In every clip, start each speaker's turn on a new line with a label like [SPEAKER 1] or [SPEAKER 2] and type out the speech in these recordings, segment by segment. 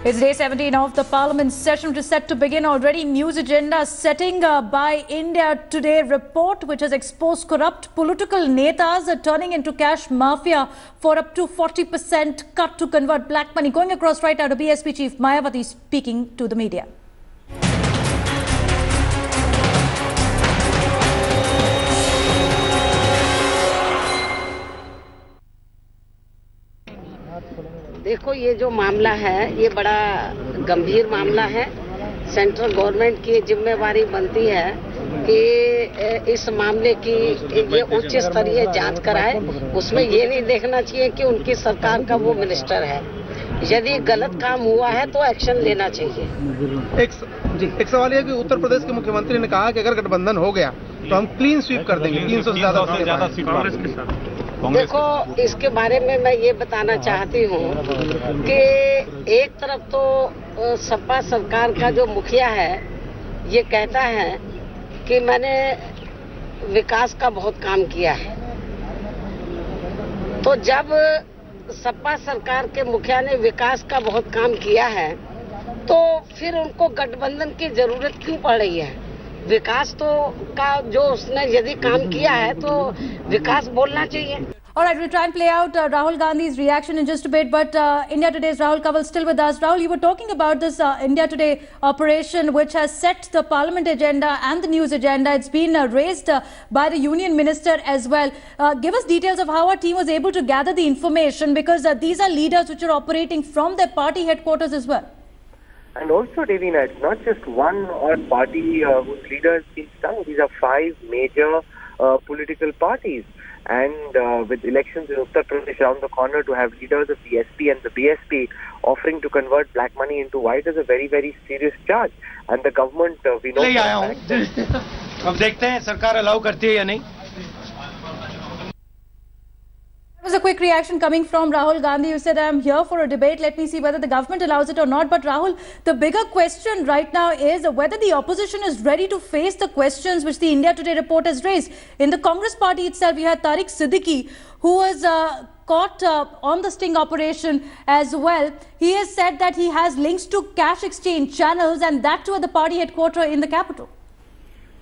[SPEAKER 1] It's day 17 of the Parliament session, which is set to begin already. News agenda setting by India Today report, which has exposed corrupt political netas turning into cash mafia for up to 40% cut to convert black money. Going across right now to BSP Chief Mayawati speaking to the media.
[SPEAKER 2] देखो, ये जो मामला है ये बड़ा गंभीर मामला है। सेंट्रल गवर्नमेंट की जिम्मेवारी बनती है कि इस मामले की ये उच्च स्तरीय जांच कराए। उसमें ये नहीं देखना चाहिए कि उनकी सरकार का वो मिनिस्टर है। यदि गलत काम हुआ है तो एक्शन लेना चाहिए।
[SPEAKER 3] एक सवाल यह कि उत्तर प्रदेश के मुख्यमंत्री ने कहा कि अगर गठबंधन हो गया तो हम क्लीन स्वीप कर देंगे, 300 से ज्यादा सीट कांग्रेस के साथ।
[SPEAKER 2] देखो, इसके बारे में मैं ये बताना चाहती हूँ कि एक तरफ तो सपा सरकार का जो मुखिया है ये कहता है कि मैंने विकास का बहुत काम किया है। तो जब सपा सरकार के मुखिया ने विकास का बहुत काम किया है तो फिर उनको गठबंधन की जरूरत क्यों पड़ रही है? विकास तो का जो उसने यदि काम किया है तो विकास बोलना चाहिए।
[SPEAKER 1] All right, we'll try and play out Rahul Gandhi's reaction in just a bit, but India Today's Rahul Kanwal still with us. Rahul, you were talking about this India Today operation which has set the parliament agenda and the news agenda. It's been raised by the union minister as well. Give us details of how our team was able to gather the information, because these are leaders which are operating from their party headquarters as well.
[SPEAKER 4] And also, Devina, it's not just one odd party whose leaders been stung. These are 5 major political parties. And with elections in Uttar Pradesh around the corner, to have leaders of the SP and the BSP offering to convert black money into white is a very, very serious charge. And the government, we know...
[SPEAKER 3] अब देखते हैं सरकार allow करती है या नहीं।
[SPEAKER 1] There was a quick reaction coming from Rahul Gandhi, who said, I'm here for a debate. Let me see whether the government allows it or not. But Rahul, the bigger question right now is whether the opposition is ready to face the questions which the India Today report has raised. In the Congress party itself, we had Tariq Siddiqui, who was caught on the sting operation as well. He has said that he has links to cash exchange channels, and that too at the party headquarters in the capital.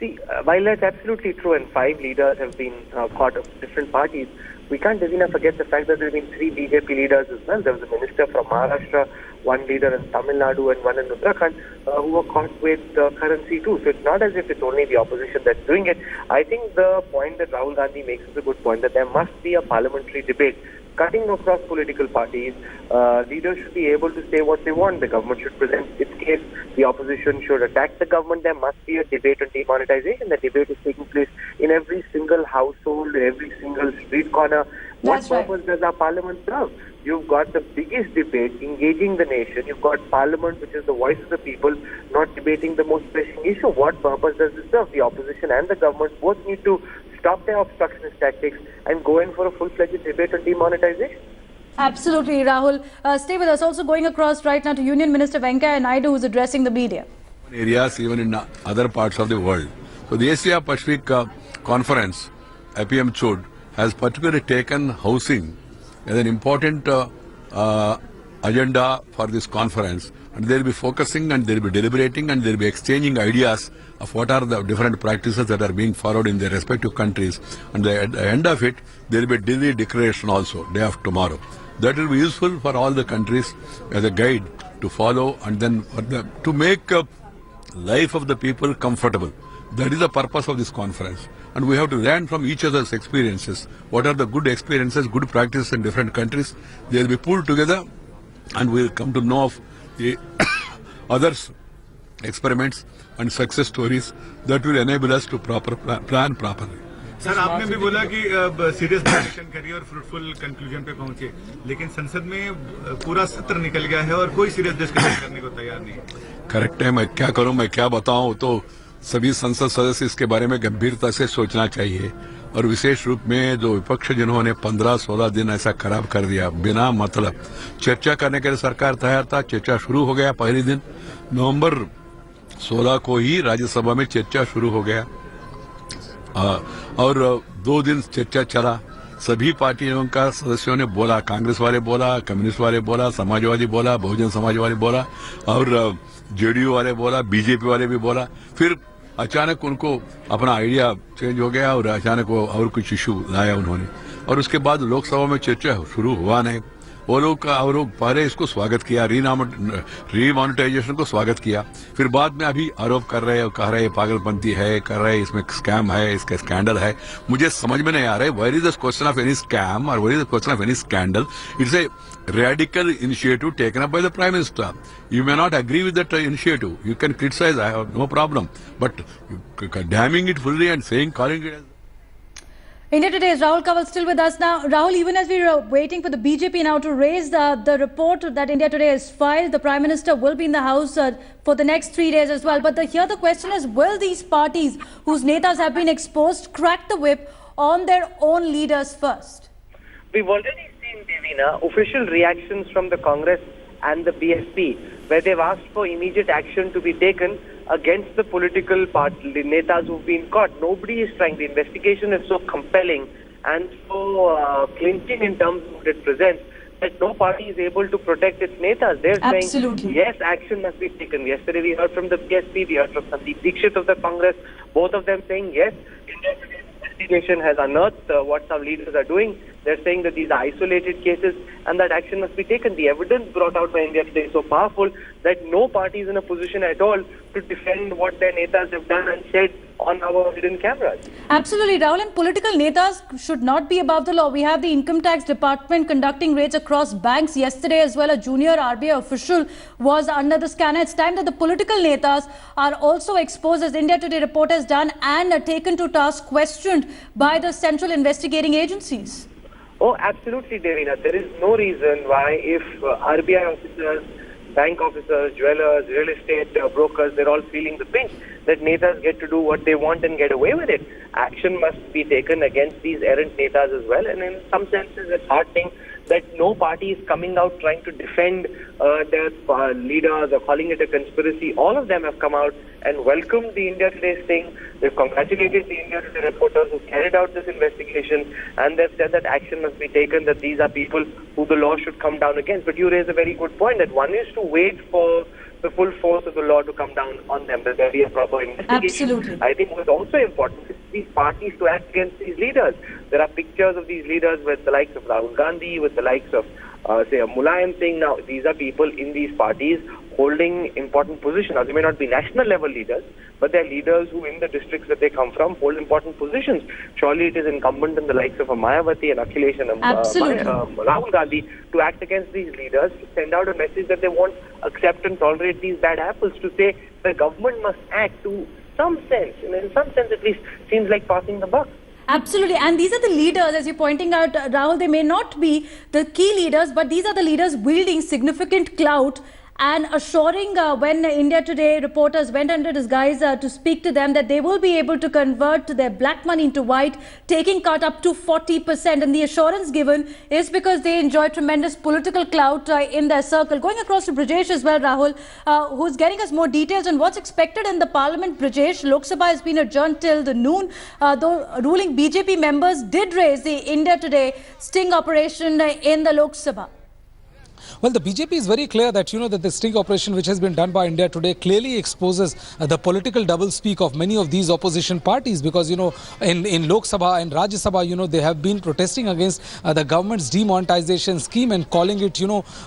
[SPEAKER 4] See, while that's absolutely true, and 5 leaders have been caught of different parties, we can't even forget the fact that there have been 3 BJP leaders as well. There was a minister from Maharashtra, 1 leader in Tamil Nadu and 1 in Uttarakhand who were caught with currency too. So it's not as if it's only the opposition that's doing it. I think the point that Rahul Gandhi makes is a good point, that there must be a parliamentary debate cutting across political parties. Leaders should be able to say what they want. The government should present its case. The opposition should attack the government. There must be a debate on demonetization. The debate is taking place in every single household, every single street corner. What purpose does our parliament serve? You've got the biggest debate engaging the nation. You've got parliament, which is the voice of the people, not debating the most pressing issue. What purpose does this serve? The opposition and the government both need to stop their obstructionist tactics and go in for a full-fledged debate on demonetization.
[SPEAKER 1] Absolutely, Rahul. Stay with us. Also going across right now to Union Minister Venkaiah Naidu, who's addressing the media.
[SPEAKER 5] Areas even in other parts of the world. So the Asia Pacific Conference, IPM Chud, has particularly taken housing as an important agenda for this conference. And they'll be focusing and they'll be deliberating and they'll be exchanging ideas of what are the different practices that are being followed in their respective countries. And at the end of it, there will be a Delhi declaration also, day of tomorrow. That will be useful for all the countries as a guide to follow and then to make life of the people comfortable. That is the purpose of this conference. And we have to learn from each other's experiences. What are the good experiences, good practices in different countries? They will be pulled together and we will come to know of the others' experiments and success stories that will enable us to plan properly.
[SPEAKER 6] Sir, आपने भी बोला कि serious discussion करिए और fruitful conclusion पे पहुंचे, लेकिन संसद में पूरा सत्र निकल गया है और कोई सीरियस डिस्कशन करने को तैयार नहीं है।
[SPEAKER 5] करेक्ट है, मैं क्या करूं, मैं क्या बताऊं, तो सभी संसद सदस्य इसके बारे में गंभीरता से सोचना चाहिए। और विशेष रूप में जो विपक्ष जिन्होंने 15-16 दिन ऐसा खराब कर दिया बिना मतलब चर्चा करने के लिए सरकार तैयार था। चर्चा शुरू हो गया पहले दिन, नवंबर 16 को ही राज्यसभा में चर्चा शुरू हो गया और 2 दिन चर्चा चला। सभी पार्टियों का सदस्यों ने बोला, कांग्रेस वाले बोला, कम्युनिस्ट वाले बोला, समाजवादी बोला, बहुजन समाज वाले बोला और जेडीयू वाले बोला, बीजेपी वाले भी बोला। फिर अचानक उनको अपना आइडिया चेंज हो गया और अचानक वो और कुछ इशू लाया उन्होंने, और उसके बाद लोकसभा में चर्चा शुरू हुआ नहीं। वो लोग पहले इसको स्वागत किया, रीमोनेटाइजेशन को स्वागत किया, फिर बाद में अभी आरोप कर रहे हैं, कह रहे हैं पागलपंती है, कर रहे हैं इसमें स्कैम है, इसका स्कैंडल है। मुझे समझ में नहीं आ रहा है where is the question of any scam और where is the question of any scandal. It's a radical initiative taken up by the Prime Minister. You may not agree with that initiative. You can criticize, I have no problem. But damning it fully and calling it as...
[SPEAKER 1] India Today's Rahul Kanwal still with us now. Rahul, even as we are waiting for the BJP now to raise the report that India Today has filed, the Prime Minister will be in the House for the next 3 days as well. But here the question is, will these parties whose netas have been exposed crack the whip on their own leaders first?
[SPEAKER 4] We've already seen, Devina, official reactions from the Congress and the BSP, where they've asked for immediate action to be taken against the political netas who've been caught. Nobody is trying. The investigation is so compelling and so clinching in terms of what it presents that no party is able to protect its netas. They're
[SPEAKER 1] Absolutely.
[SPEAKER 4] saying, yes, action must be taken. Yesterday we heard from the BSP, we heard from Sandeep Dixit of the Congress, both of them saying, yes, investigation has unearthed what some leaders are doing. They're saying that these are isolated cases and that action must be taken. The evidence brought out by India Today is so powerful that no party is in a position at all to defend what their netas have done and said on our hidden cameras.
[SPEAKER 1] Absolutely, Rahul. And political netas should not be above the law. We have the Income Tax Department conducting raids across banks. Yesterday as well, a junior RBI official was under the scanner. It's time that the political netas are also exposed, as India Today report has done, and are taken to task, questioned by the central investigating agencies.
[SPEAKER 4] Oh, absolutely, Devina. There is no reason why if RBI officers, bank officers, jewelers, real estate brokers, they're all feeling the pinch, that netas get to do what they want and get away with it. Action must be taken against these errant netas as well. And in some senses, it's heartening that no party is coming out trying to defend their leaders or calling it a conspiracy. All of them have come out and welcomed the India Today sting. They've congratulated the India Today reporters who carried out this investigation, and they've said that action must be taken, that these are people who the law should come down against. But you raise a very good point, that one is to wait for the full force of the law to come down on them, that there be a proper investigation.
[SPEAKER 1] Absolutely.
[SPEAKER 4] I think what's also important is these parties to act against these leaders. There are pictures of these leaders with the likes of Rahul Gandhi, with the likes of, say, Mulayam Singh. Now, these are people in these parties holding important positions. Now, they may not be national level leaders, but they're leaders who, in the districts that they come from, hold important positions. Surely it is incumbent on the likes of Mayawati and Akhilesh and Rahul Gandhi to act against these leaders, to send out a message that they won't accept and tolerate these bad apples, to say the government must act to some sense, in some sense at least, seems like passing the buck.
[SPEAKER 1] Absolutely. And these are the leaders, as you're pointing out, Rahul, they may not be the key leaders, but these are the leaders wielding significant clout and assuring when India Today reporters went under disguise to speak to them that they will be able to convert their black money into white, taking cut up to 40%. And the assurance given is because they enjoy tremendous political clout in their circle. Going across to Brajesh as well, Rahul, who's getting us more details on what's expected in the Parliament. Brajesh, Lok Sabha has been adjourned till the noon. Though ruling BJP members did raise the India Today sting operation in the Lok Sabha.
[SPEAKER 7] Well, the BJP is very clear that, that the sting operation which has been done by India Today clearly exposes the political doublespeak of many of these opposition parties, because, in Lok Sabha and Rajya Sabha, they have been protesting against the government's demonetization scheme and calling it,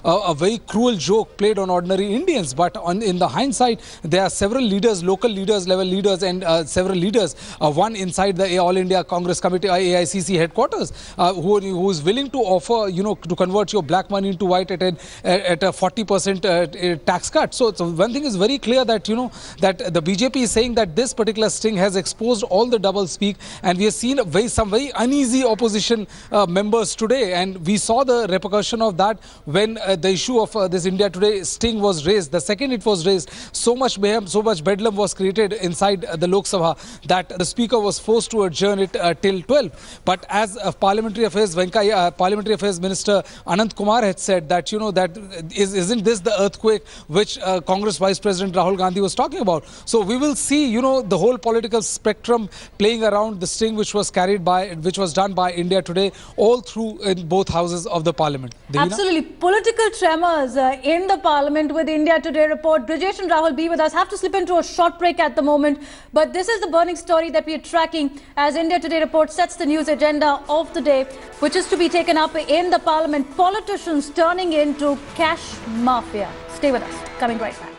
[SPEAKER 7] a very cruel joke played on ordinary Indians. But in the hindsight, there are several leaders, local leaders, level leaders, and several leaders, one inside the All India Congress Committee, AICC headquarters, who is willing to offer, to convert your black money into white at a 40% tax cut. So one thing is very clear that, that the BJP is saying that this particular sting has exposed all the doublespeak, and we have seen some very uneasy opposition members today, and we saw the repercussion of that when the issue of this India Today sting was raised. The second it was raised, so much mayhem, so much bedlam was created inside the Lok Sabha that the speaker was forced to adjourn it till 12. But as Parliamentary Affairs Minister Anant Kumar had said that, that isn't this the earthquake which Congress Vice President Rahul Gandhi was talking about? So we will see, the whole political spectrum playing around the sting which was done by India today, all through in both houses of the parliament. Devina?
[SPEAKER 1] Absolutely. Political tremors in the parliament with India Today report. Brijesh and Rahul be with us. Have to slip into a short break at the moment. But this is the burning story that we are tracking as India Today report sets the news agenda of the day, which is to be taken up in the parliament. Politicians turning into cash mafia. Stay with us. Coming right back.